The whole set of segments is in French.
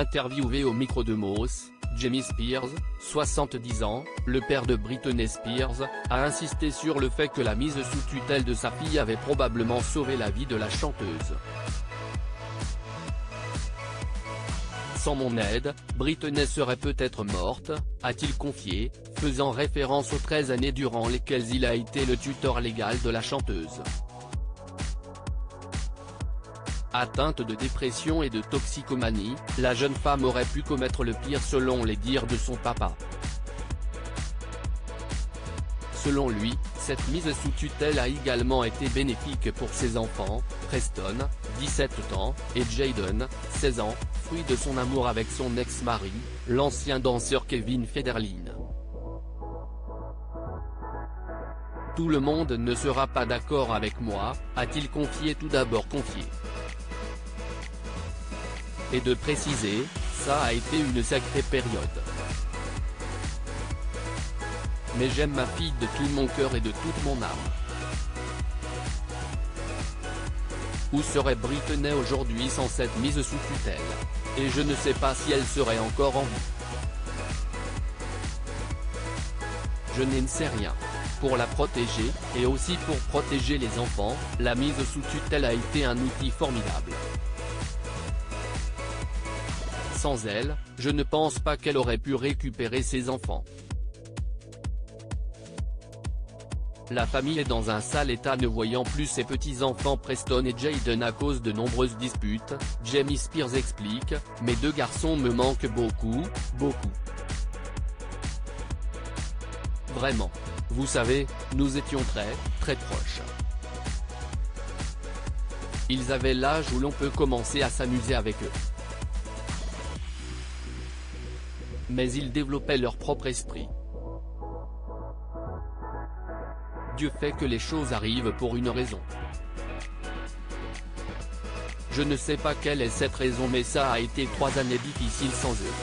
Interviewé au micro de Moss, Jamie Spears, 70 ans, le père de Britney Spears, a insisté sur le fait que la mise sous tutelle de sa fille avait probablement sauvé la vie de la chanteuse. Sans mon aide, Britney serait peut-être morte, a-t-il confié, faisant référence aux 13 années durant lesquelles il a été le tuteur légal de la chanteuse. Atteinte de dépression et de toxicomanie, la jeune femme aurait pu commettre le pire selon les dires de son papa. Selon lui, cette mise sous tutelle a également été bénéfique pour ses enfants, Preston, 17 ans, et Jayden, 16 ans, fruit de son amour avec son ex-mari, l'ancien danseur Kevin Federline. Tout le monde ne sera pas d'accord avec moi, a-t-il tout d'abord confié. Et de préciser, ça a été une sacrée période. Mais j'aime ma fille de tout mon cœur et de toute mon âme. Où serait Britney aujourd'hui sans cette mise sous tutelle? Et je ne sais pas si elle serait encore en vie. Je n'en sais rien. Pour la protéger, et aussi pour protéger les enfants, la mise sous tutelle a été un outil formidable. Sans elle, je ne pense pas qu'elle aurait pu récupérer ses enfants. La famille est dans un sale état ne voyant plus ses petits-enfants Preston et Jayden à cause de nombreuses disputes, Jamie Spears explique, « Mes deux garçons me manquent beaucoup, beaucoup. Vraiment. Vous savez, nous étions très, très proches. Ils avaient l'âge où l'on peut commencer à s'amuser avec eux. Mais ils développaient leur propre esprit. Dieu fait que les choses arrivent pour une raison. Je ne sais pas quelle est cette raison mais ça a été 3 années difficiles sans eux.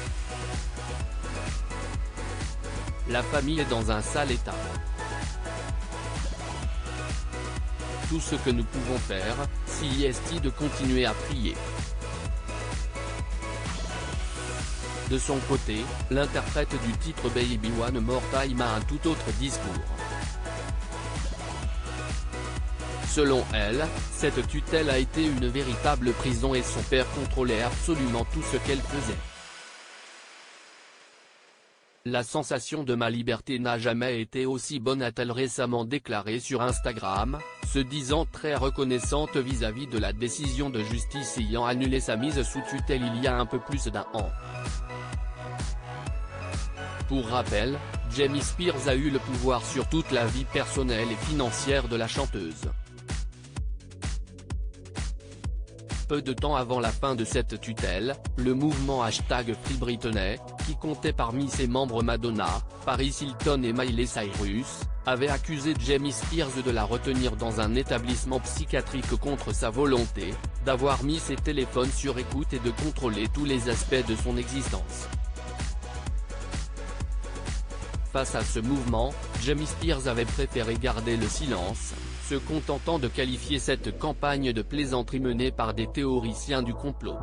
La famille est dans un sale état. Tout ce que nous pouvons faire, c'est de continuer à prier. » De son côté, l'interprète du titre Baby One More Time a un tout autre discours. Selon elle, cette tutelle a été une véritable prison et son père contrôlait absolument tout ce qu'elle faisait. La sensation de ma liberté n'a jamais été aussi bonne, a-t-elle récemment déclaré sur Instagram, se disant très reconnaissante vis-à-vis de la décision de justice ayant annulé sa mise sous tutelle il y a un peu plus d'1 an. Pour rappel, Jamie Spears a eu le pouvoir sur toute la vie personnelle et financière de la chanteuse. Peu de temps avant la fin de cette tutelle, le mouvement #FreeBritney, qui comptait parmi ses membres Madonna, Paris Hilton et Miley Cyrus, avait accusé Jamie Spears de la retenir dans un établissement psychiatrique contre sa volonté, d'avoir mis ses téléphones sur écoute et de contrôler tous les aspects de son existence. Face à ce mouvement, Jamie Spears avait préféré garder le silence, se contentant de qualifier cette campagne de plaisanterie menée par des théoriciens du complot.